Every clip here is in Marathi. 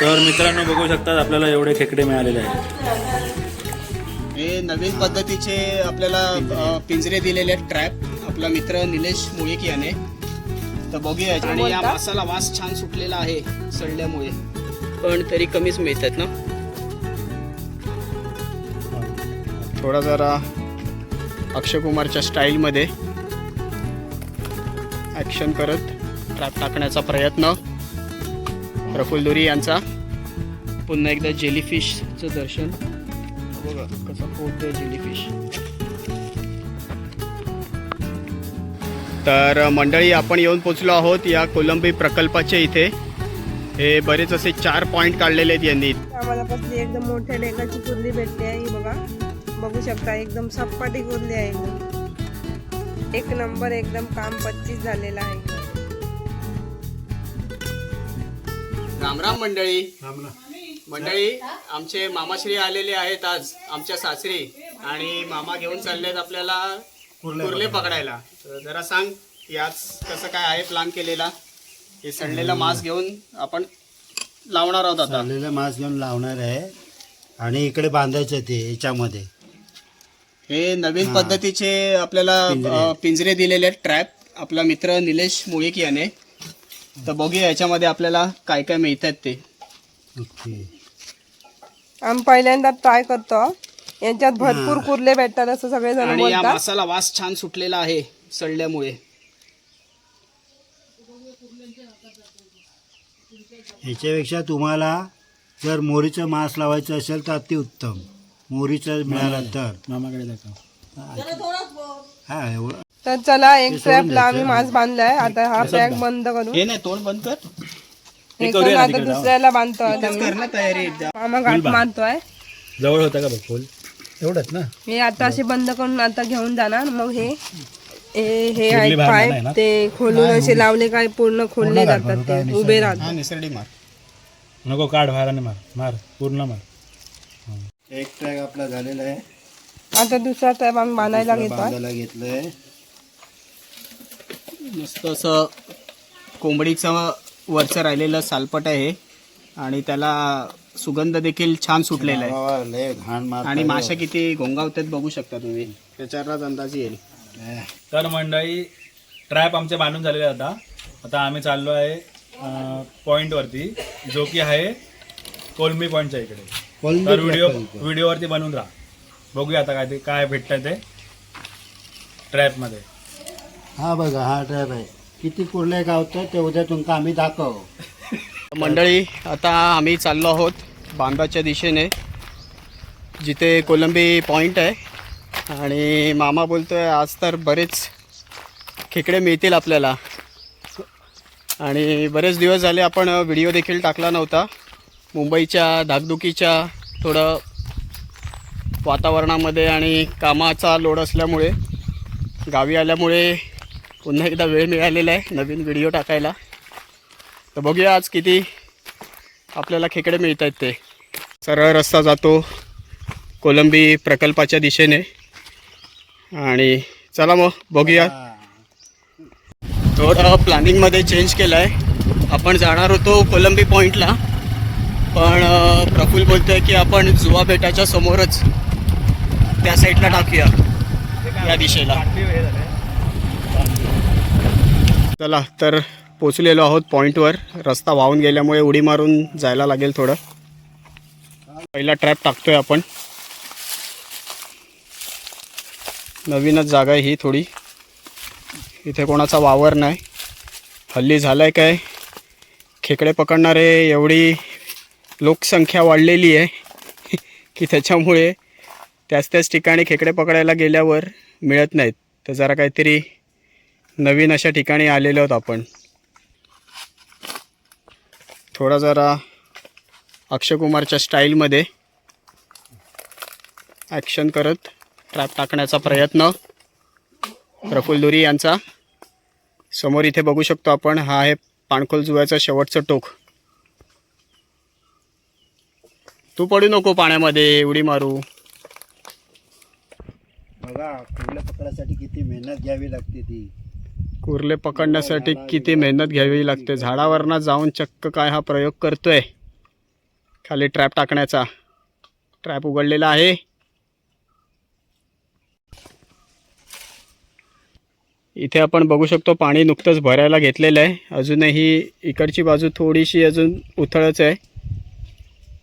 तर मित्रांनो बघू शकतात आपल्याला एवढे खेकडे मिळालेले आहेत. हे नवीन पद्धतीचे आपल्याला पिंजरे दिलेले आहेत ट्रॅप. आपला मित्र निलेश मुळीक याने. तर बघूया. आणि या मासाला वास छान सुटलेला आहे सडल्यामुळे, पण तरी कमीच मिळतात ना. थोडा जरा अक्षय कुमारच्या स्टाईलमध्ये ॲक्शन करत ट्रॅप टाकण्याचा प्रयत्न. प्रफुल्ल दुरी यांचा. पुन्हा एकदा जेलीफिशचं दर्शन. बघा कसं पोहतोय जेलीफिश. तर मंडळी आपण येऊन पोचलो आहोत या कोलंबी प्रकल्पाच्या इथे. हे बरेच असे 4 पॉइंट काढलेले आहेत यांनी. आम्हाला कसली एकदम मोठ्या डेकाची कुर्ली भेटते आहे. ही बघा, बघू शकता एकदम सपाटी कुर्ली आहे. एकदम एक नंबर, एकदम काम 25 झालेला आहे. रामराम मंडळी. मंडळी आमचे मामाश्री आलेले आहेत आज आमच्या सासरी, आणि मामा घेऊन चाललेत आपल्याला कुर्ले पकडायला. तर जरा सांग की आज कसं काय आहे प्लॅन केलेला. हे सडलेला मांस घेऊन आपण लावणार आहोत. आता सडलेला मांस घेऊन लावणार आहे आणि इकडे बांधायचं ते याच्यामध्ये. हे नवीन पद्धतीचे आपल्याला पिंजरे दिलेले आहेत ट्रॅप. आपला मित्र निलेश मुळीक याने. तर बघूया याच्यामध्ये आपल्याला काय काय मिळतात ते. ओके. आम्ही पहिल्यांदा ट्राय करतो. यांच्यात भरपूर कुर्ले भेटतात असं सगळे जण आणि या बोलतात. मासाला वास छान सुटलेला आहे सडल्यामुळे. याच्यापेक्षा तुम्हाला जर मोरीचं मांस लावायचं असेल तर अतिउत्तम. मोरीचं मिळालं तर मामाकडे दाखव. हा एवढं. तर चला, एक ट्रॅपला आम्ही मांस बांधलाय. आता हा पॅक बंद करू. हे नाही तोंड बंद कर. हे करून आता दुसऱ्याला बांधतोय. कर ना तयारी. मामा घाट मारतोय. जवळ होता का बघ फुल एवढंच ना. हे आता असे बंद करून आता घेऊन जाणार. मग हे आहेत पाईप, ते खोलून असे लावले काय पूर्ण खोलले जातात, ते उभे राहतात. निसर्डी मार. नको काढ बाहेर मार. मार पूर्ण मार. एक ट्रॅक आपला झालेला आहे. आता दुसरा ट्रॅप आम्ही बांधायला घेतोय. बांधायला घेतलंय. मस्त असं कोंबडीचं वरचं राहिलेलं सालपट आहे आणि त्याला सुगंध देखील छान सुटलेला आहे. लय घाण मार. आणि माशा किती घोंगावतात बघू शकता तुम्ही. त्याच्यावरच अंदाज येईल. तर मंडळी ट्रॅप आमचे बांधून झालेले आता. आता आम्ही चाललो आहे पॉईंटवरती, जो की आहे कोलंबी पॉईंटच्या इकडे. तर व्हिडिओवरती बनवून राहा. बघूया आता काय भेटतं ते ट्रॅपमध्ये. हा बघा, हा ट्रॅप आहे. किती कुर्ले गावतं ते उद्या तुमका आम्ही दाखव. मंडळी आता आम्ही चाललो आहोत बांधाच्या दिशेने, जिथे कोलंबी पॉईंट आहे. आणि मामा बोलतोय आज तर बरेच खेकडे मिळतील आपल्याला. आणि बरेच दिवस झाले आपण व्हिडिओ देखील टाकला नव्हता. मुंबईच्या धाकधुकीच्या थोडं वातावरणामध्ये आणि कामाचा लोड असल्यामुळे, गावी आल्यामुळे पुन्हा एकदा वेळ मिळालेला आहे नवीन व्हिडिओ टाकायला. तर बघूया आज किती आपल्याला खेकडे मिळत आहेत ते. सरळ रस्ता जातो कोलंबी प्रकल्पाच्या दिशेने. आणि चला मग बघूया. थोडं प्लॅनिंगमध्ये चेंज केलं आहे. आपण जाणार होतो कोलंबी पॉईंटला, पण प्रफुल्ल बोलतोय की आपण जुवा बेटाच्या समोरच त्या साईडला टाकूया, या दिशेला. चला तर पोचलेलो आहोत पॉईंटवर. रस्ता वाहून गेल्यामुळे उडी मारून जायला लागेल थोडं. पहिला ट्रॅप टाकतोय आपण. नवीनच जागा आहे ही थोडी. इथे कोणाचा वावर नाही. हल्ली झालं आहे काय, खेकडे पकडणारे एवढी लोकसंख्या वाढलेली आहे की त्याच्यामुळे त्याच ठिकाणी खेकडे पकडायला गेल्यावर मिळत नाहीत. तर जरा काहीतरी नवीन अशा ठिकाणी आलेलो आहोत आपण. थोडा जरा अक्षय कुमारच्या स्टाईलमध्ये ॲक्शन करत ट्रॅप टाकण्याचा प्रयत्न. प्रफुल्ल दुरी यांचा. समोर इथे बघू शकतो आपण, हा आहे पाणखोल जुव्याचं शेवटचं टोक. तू पडू नको पाण्यामध्ये, उडी मारू. बघा, कुर्ले पकडायसाठी किती मेहनत घ्यावी लागते. ती कुर्ले पकडण्यासाठी किती मेहनत घ्यावी लागते. झाडावरनं जाऊन चक्क काय हा प्रयोग करतोय. खाली ट्रॅप टाकण्याचा. ट्रॅप उघडलेला आहे. इथे आपण बघू शकतो पाणी नुकतंच भरायला घेतलेलं आहे. अजूनही इकडची बाजू थोडीशी अजून उथळच आहे,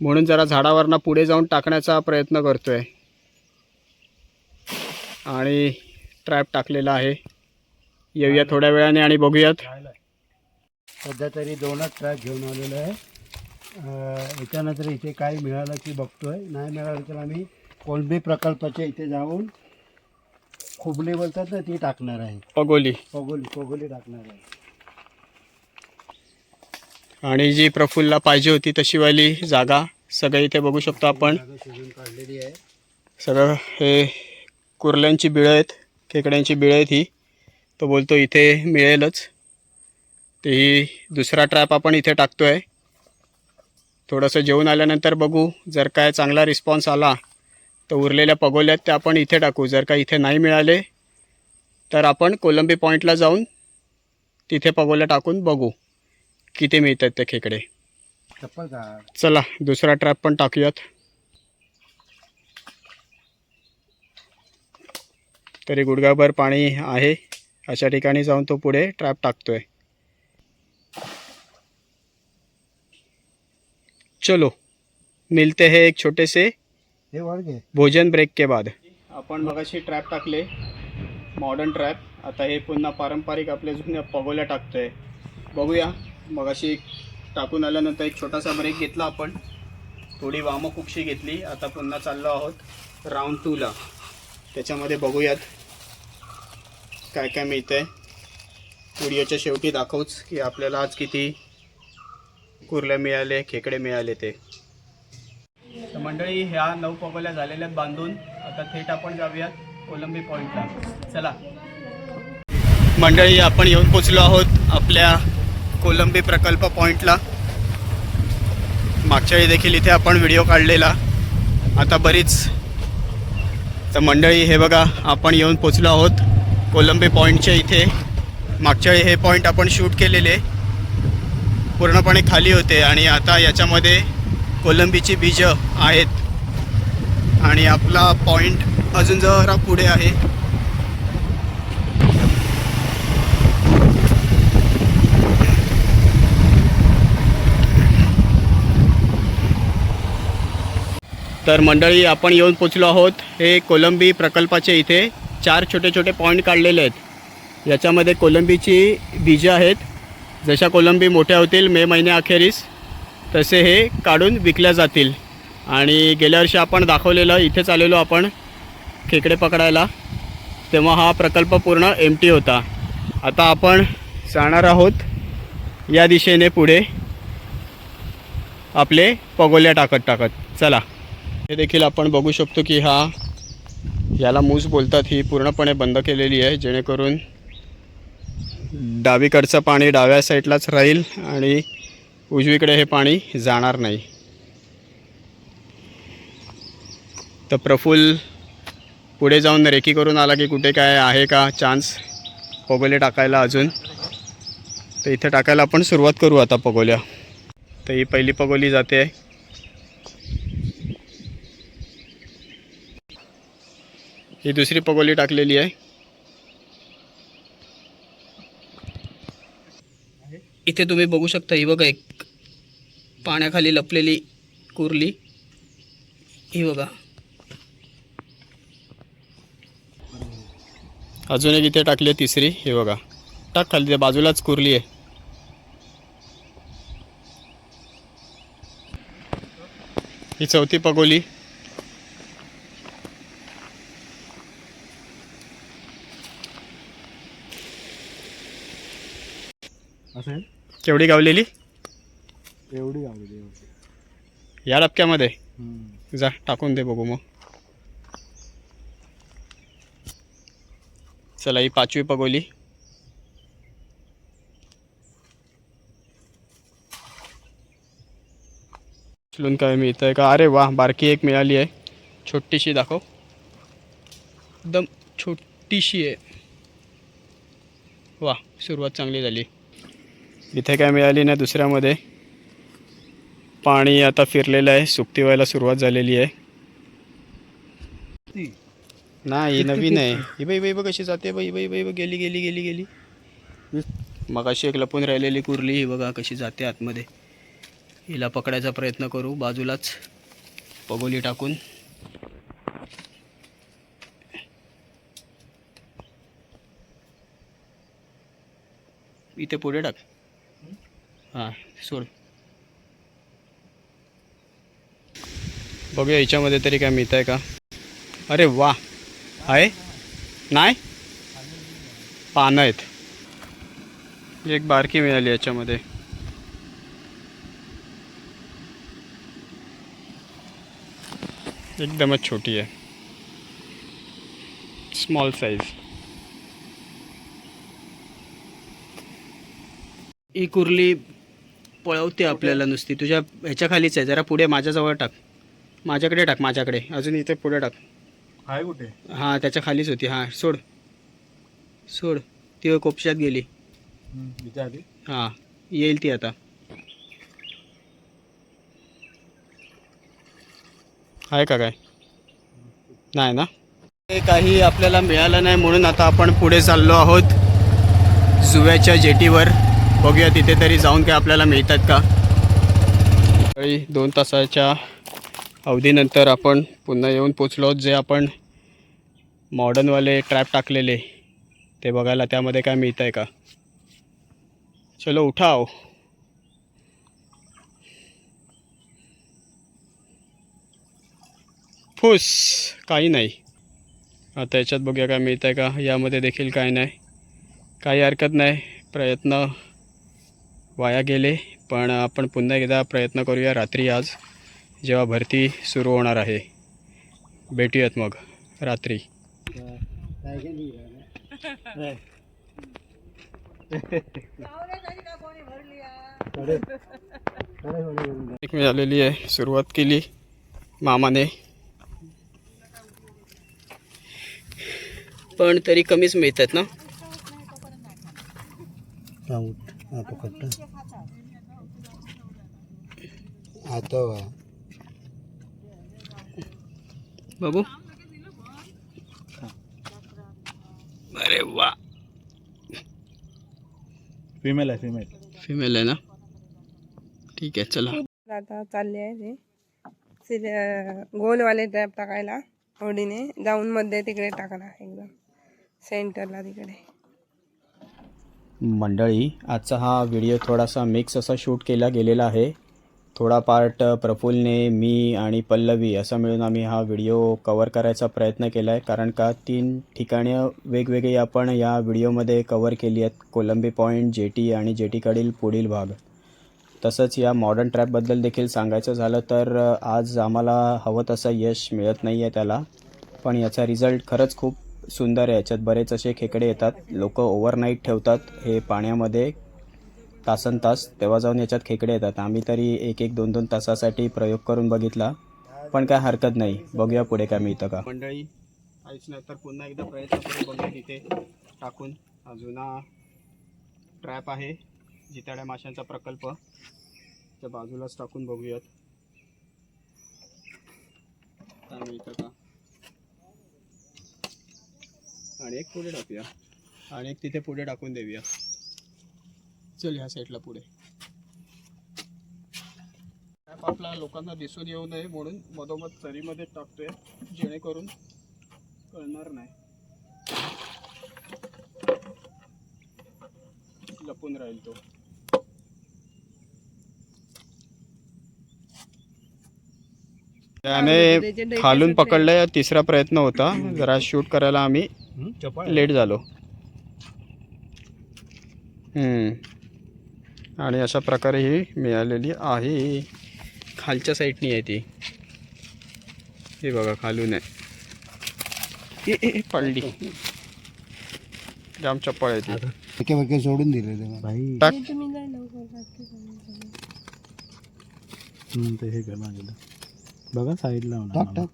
म्हणून जरा झाडावरनं पुढे जाऊन टाकण्याचा प्रयत्न करतोय. आणि ट्रॅप टाकलेला आहे. येऊया थोड्या वेळाने आणि बघूयात. सध्या तरी 2च ट्रॅक घेऊन आलेलो आहे. याच्यानंतर इथे काय मिळालं की बघतोय, नाही मिळालं तर आम्ही कोलंबी प्रकल्पाच्या इथे जाऊन खुबली बोलतात ना ती टाकणार आहे. पगोली टाकणार आहे. आणि जी प्रफुल्लला पाहिजे होती तशीवाली जागा सगळं इथे बघू शकतो आपण. शोधून काढलेली आहे. सगळं हे कुर्ल्यांची बिळं आहेत, खेकड्यांची बिळं आहेत ही. तो बोलतो इथे मिळेलच. तेही दुसरा ट्रॅप आपण इथे टाकतोय. थोडंसं जेवून आल्यानंतर बघू, जर काय चांगला रिस्पॉन्स आला तर उरलेल्या पगोल्यात त्या आपण इथे टाकू. जर का इथे नाही मिळाले तर आपण कोलंबी पॉईंटला जाऊन तिथे पगोल्या टाकून बघू किती मिळतात ते खेकडे. चप्पल काढ. चला दुसरा ट्रॅप पण टाकूयात. तरी गुडघाभर पाणी आहे अशा ठिकाणी जाऊन तो पुढे ट्रॅप टाकतोय. चलो मिलते हैं एक छोटे से हे वर घे. भोजन ब्रेक के बाद. आपण मगाशी ट्रॅप टाकले, मॉडर्न ट्रॅप. आता हे पुन्हा पारंपरिक आपल्या जुन्या पगोल्या टाकतोय. बघूया. मगाशी टाकून आल्यानंतर एक छोटासा ब्रेक घेतला आपण, थोडी वामक उक्षी घेतली. आता पुन्हा चाललो आहोत राऊंड 2ला. त्याच्यामध्ये बघूयात काय काय मिळतंय. व्हिडिओच्या शेवटी दाखवूच की आपल्याला आज किती कुर्ल्या मिळाले, खेकडे मिळाले ते. तर मंडळी ह्या 9 पगोल्या झालेल्यात बांधून. आता थेट आपण जाऊयात कोलंबी पॉईंटला. चला मंडळी, आपण येऊन पोचलो आहोत आपल्या कोलंबी प्रकल्प पॉईंटला. मागच्या वेळी देखील इथे आपण व्हिडिओ काढलेला. आता बरीच. तर मंडळी हे बघा, आपण येऊन पोचलो आहोत कोलंबी पॉईंटच्या इथे. मागच्या वेळी हे पॉईंट आपण शूट केलेले पूर्णपणे खाली होते आणि आता याच्यामध्ये कोलंबीची बीजं आहेत आणि आपला पॉईंट अजून जरा पुढे आहे. तर मंडळी आपण येऊन पोचलो आहोत हे कोलंबी प्रकल्पाच्या इथे. 4 छोटे छोटे पॉईंट काढलेले आहेत. याच्यामध्ये कोलंबीची बीजं आहेत. जशा कोलंबी मोठ्या होतील मे महिन्याअखेरीस तसे हे काढून विकल्या जातील. आणि गेल्या वर्षी आपण दाखवलेलं, इथेच आलेलो आपण खेकडे पकडायला, तेव्हा हा प्रकल्प पूर्ण एम्प्टी होता. आता आपण जाणार आहोत या दिशेने पुढे आपले पगोल्या टाकत. चला. हे देखील आपण बघू शकतो की याला मूस बोलतात, ही पूर्णपणे बंद केलेली आहे जेणेकरून डावीकडचं पाणी डाव्या साईडलाच राहील आणि उजवीकडे हे पाणी जाणार नाही. तर प्रफुल्ल पुढे जाऊन रेकी करून आला की कुठे काय आहे का चान्स पगोले टाकायला अजून. तर इथे टाकायला आपण सुरुवात करू आता पगोल्या. तर ही पहिली पगोली जाते. ही दुसरी पगोली टाकलेली आहे. इथे तुम्ही बघू शकता, ही बघा एक पाण्याखाली लपलेली कुर्ली, ही बघा. अजून एक इथे टाकली आहे तिसरी, हे बघा. टाक खाली, त्या बाजूलाच कुर्ली आहे. ही चौथी पगोली. असेल केवढी गावलेली? एवढी गावलेली. या डबक्यामध्ये जा टाकून दे बघू मग. चला ही 5वी पगोली. उचलून काय मिळतं आहे का? अरे वा, बारकी एक मिळाली आहे. छोटीशी दाखव, एकदम छोटीशी आहे. वा, सुरुवात चांगली झाली. इथे काय मिळाली ना दुसऱ्यामध्ये पाणी आता फिरलेलं आहे, सुकती व्हायला सुरुवात झालेली आहे. नाही ही नवीन आहे. ही बाई बाई बघ कशी जाते, बाई बाई बाई गेली गेली गेली गेली. मग अशी एक लपून राहिलेली कुर्ली ही बघा कशी जाते आतमध्ये. हिला पकडायचा प्रयत्न करू बाजूलाच पगोली टाकून. इथे पुढे टाक. हां सोड. बघूया याच्यामध्ये तरी काय मिळत आहे का. अरे वा, आहे नाही पानं आहेत. एक बारकी मिळाली याच्यामध्ये. एकदमच छोटी आहे, स्मॉल साईज. ही कुर्ली पळवते आपल्याला नुसती. तुझ्या ह्याच्या खालीच आहे, जरा पुढे माझ्याजवळ टाक. माझ्याकडे टाक, माझ्याकडे अजून इथे पुढे टाक. आहे कुठे? हां त्याच्या खालीच होती. हां सोड सोड. ती कोपशात गेली. इथे आधी हां येईल ती आता. आहे का काय? नाही ना. ते काही आपल्याला मिळालं नाही म्हणून आता आपण पुढे चाललो आहोत जुव्याच्या जेटीवर. बघूया तिथे तरी जाऊन काय आपल्याला मिळतात का. 2 तासाच्या अवधीनंतर आपण पुन्हा येऊन पोचलो आहोत. जे आपण मॉडर्नवाले ट्रॅप टाकलेले ते बघायला, त्यामध्ये काय मिळतं आहे का. चलो उठाव. फुस काही नाही. आता याच्यात बघूया काय मिळतं आहे का. यामध्ये देखील काय नाही. काही हरकत नाही, प्रयत्न वाया गेले. पण आपण पुन्हा एकदा प्रयत्न करूया रात्री, आज जेव्हा भरती सुरू होणार आहे. भेटूयात मग रात्री. एक मिळालेली आहे, सुरुवात केली मामाने, पण तरी कमीच मिळतात ना. बघू. अरे वा, फिमेल आहे ना. ठीक आहे चला. आता चालले आहे ते गोलवाले ट्रॅप टाकायला. ओढीने जाऊन मध्ये तिकडे टाकणार, एकदम सेंटरला तिकडे. मंडळी, आजचा हा व्हिडिओ थोडासा मिक्स असा शूट केला गेलेला आहे. थोडा पार्ट प्रफुल्लने, मी आणि पल्लवी असं मिळून आम्ही हा व्हिडिओ कवर करायचा प्रयत्न केला आहे. कारण का 3 ठिकाणे वेगवेगळी आपण या व्हिडिओमध्ये कवर केली आहेत. कोलंबी पॉईंट, जेटी आणि जेटीकडील पुढील भाग. तसंच या मॉडर्न ट्रॅपबद्दल देखील सांगायचं झालं तर आज आम्हाला हवं तसं यश मिळत नाही आहे त्याला. पण याचा रिझल्ट खरंच खूप सुंदर आहे. याच्यात बरेच असे खेकडे येतात. लोक ओव्हरनाईट ठेवतात हे पाण्यामध्ये तासनतास, तेव्हा जाऊन याच्यात खेकडे येतात. आम्ही तरी 1-2 तासासाठी प्रयोग करून बघितला, पण काय हरकत नाही. बघूया पुढे काय मिळतं का. मंडळी काहीच नाही तर पुन्हा एकदा प्रयत्न करून बघूया तिथे टाकून. हा जुना ट्रॅप आहे, जिताड्या माशांचा प्रकल्प, त्या बाजूलाच टाकून बघूयात काय मिळतं का. आणि एक पुढे टाकूया आणि एक तिथे पुढे टाकून देऊया. चल ह्या साईडला पुढे. आपला लोकांना दिसून येऊ नये म्हणून मधोमध चरीमध्ये टाकतोय, जेणेकरून कळणार नाही, लपून राहील तो. त्याने खालून पकडलाय. 3रा प्रयत्न होता. जरा शूट करायला आम्ही लेट झालो. आणि अशा प्रकारे ही मिळालेली आहे. खालच्या साईडनी आहे ती. हे बघा खालून आहे. पडली, जाम चप्पळ आहे ती. सोडून दिलेले भाई. टाक. बघा साईडला टाक टाक.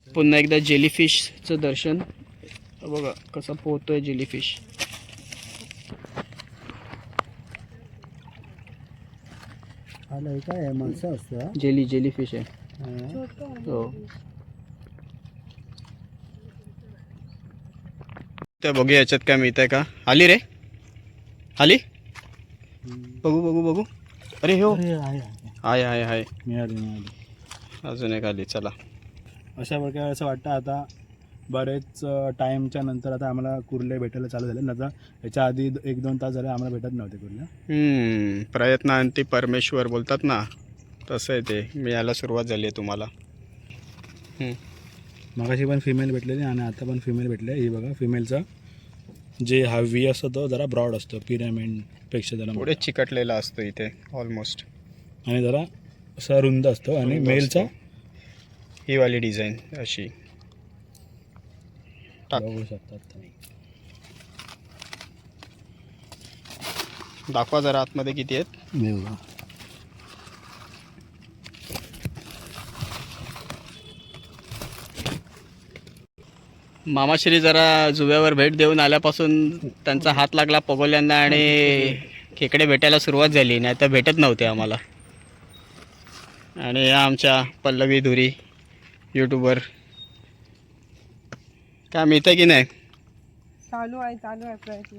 पुन्हा एकदा जेलीफिशचं दर्शन. बघा कसा पोहतोय जेलीफिश. खायला हे काय आहे माणसं असतं हा? जेली फिश आहे. हा. हो. ते बघू याच्यात काय मिळतंय का. आली रे आली. बघू अरे हो अरे आहे आहे मिळाली. अजून एक आली. चला अशा प्रकारे असं वाटतं आता बरेच टाईमच्या नंतर आता आम्हाला कुर्ले भेटायला चालू झाले. आता याच्या आधी 1-2 तास झाले आम्हाला भेटत नव्हते कुर्ले. प्रयत्नांती परमेश्वर बोलतात ना, तसं आहे ते. मिळायला सुरुवात झाली आहे तुम्हाला. मगाशी पण फिमेल भेटलेली आणि आता पण फिमेल भेटले. ही बघा फिमेलचा जे हा व्ही असतो तो जरा ब्रॉड असतो पिरॅमिडपेक्षा जरा पुढे चिकटलेला असतो इथे ऑलमोस्ट, आणि जरा असा रुंद असतो. आणि मेलचा ही वाली डिझाईन अशी बघू शकतात. दाखवा जरा आतमध्ये किती आहेत. मी बघा. मामाश्री जरा जुव्यावर भेट देऊन आल्यापासून त्यांचा हात लागला पगोल्यांना आणि खेकडे भेटायला सुरुवात झाली. नाही तर भेटत नव्हते आम्हाला. आणि या आमच्या पल्लवी धुरी यूट्यूबर. काय मिळतं की नाही. चालू आहे प्रयत्न.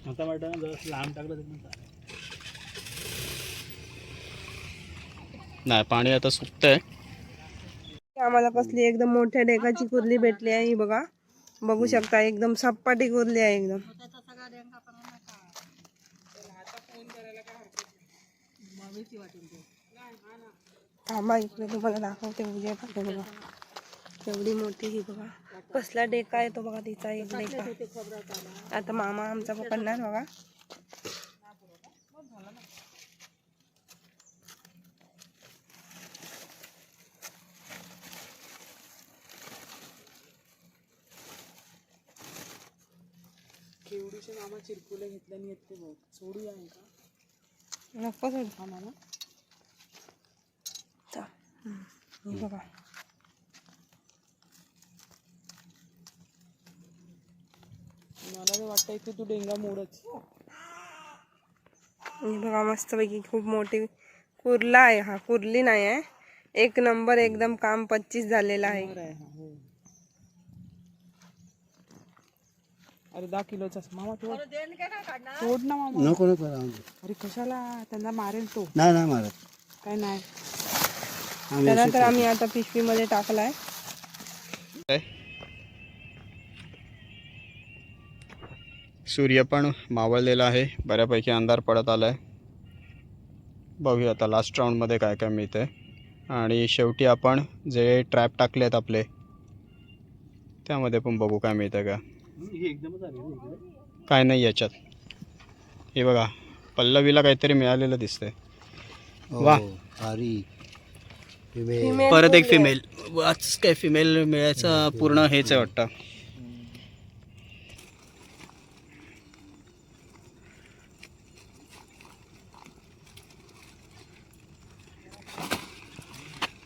आता वाटतं ना जरा लांब टाकलं तर नाही, पाणी आता सुकतंय. आम्हाला कसली एकदम मोठ्या डेकाची कुर्ली भेटली आहे. ही बघा, बघू शकता एकदम सपाटी कुर्ली आहे एकदम. थांबा इकडे तुम्हाला दाखवते. उद्या पाहिजे बघा एवढी मोठी. ही बघा कसला डेका आहे तो बघा. तिचा एक डेका आता मामा आमचा पकडणार बघा. केवढीशे मामा चिरकुले घेतल्याने येते बघ. सोडूया का नको सोड मामा. हे बघा मला तर वाटतंय की तू डेंगा मोडच. हे बघा मस्तपैकी खूप मोठी कुर्ला आहे. हा कुर्ली नाही आहे. एक नंबर एकदम काम 25 झालेला आहे. अरे 10 किलोचा मामा सोड ना मामा. नको राहून दे. अरे कशाला, त्यांना मारेल तो. नाही मारत. काय नाही. त्याला तर आम्ही आता पिशवीमध्ये टाकलाय. सूर्य पण मावळलेला आहे. बऱ्यापैकी अंधार पडत आला आहे. बघूया आता लास्ट राऊंडमध्ये काय काय मिळतंय. आणि शेवटी आपण जे ट्रॅप टाकले आहेत आपले त्यामध्ये पण बघू काय मिळतं का. काय नाही याच्यात. हे बघा पल्लवीला काहीतरी मिळालेलं दिसतंय. वा, परत एक फिमेल. वाच काय फिमेल मिळायचं पूर्ण हेच आहे वाटतं.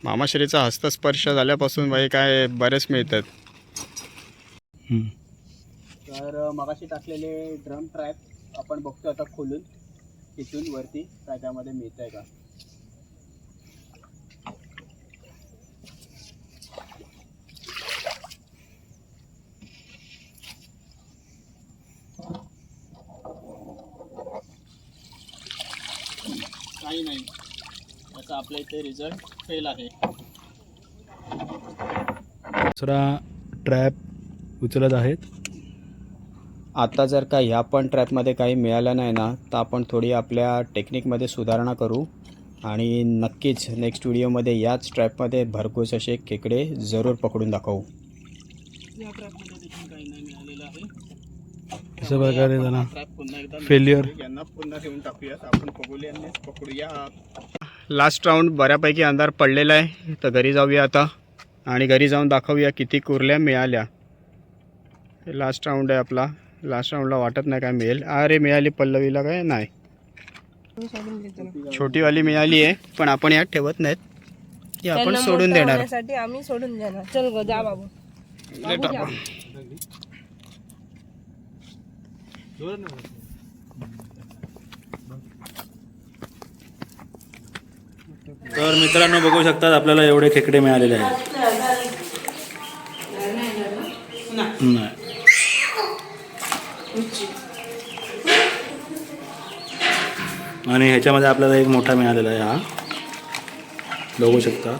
मामाश्रीचा हस्तस्पर्श झाल्यापासून बाई काय बरेच मिळतात. तर मगाशी टाकलेले ड्रम ट्रॅप आपण बघतो आता खोलून इथून वरती काय त्यामध्ये मिळत आहे का. काही नाही. याचा आपल्या इथे रिझल्ट फेल आहे. दुसरा ट्रॅप उचलत आहेत. आता जर का ह्या पण ट्रॅपमध्ये काही मिळालं नाही ना, तर आपण थोडी आपल्या टेक्निकमध्ये सुधारणा करू आणि नक्कीच नेक्स्ट व्हिडिओमध्ये याच ट्रॅपमध्ये भरघोस असे खेकडे जरूर पकडून दाखवू. या ट्रॅपमध्ये देखील काही नाही मिळालेलं आहे. अशा प्रकारे जरा ट्रॅप पुन्हा एकदा फेल्युअर. यांना पुन्हा घेऊन टाकूयात. आपण पगोल्यांनीच पकडूया. लास्ट राऊंड बऱ्यापैकी अंधार पडलेला आहे. तर घरी जाऊया आता आणि घरी जाऊन दाखवूया किती कुर्ल्या मिळाल्या. लास्ट राऊंड आहे आपला. लास्ट राऊंडला वाटत नाही काय मिळेल. अरे मिळाली पल्लवीला काय नाही. छोटीवाली मिळाली आहे पण आपण यात ठेवत नाहीत. ही आपण त्यांना सोडून मोठं देणार. होण्यासाठी आम्ही सोडून देणार. चल ग जा बाबू. तर मित्रांनो बघू शकतात आपल्याला एवढे खेकडे मिळालेले आहेत. नाही. आणि ह्याच्यामध्ये आपल्याला एक मोठा मिळालेला आहे हा, बघू शकता.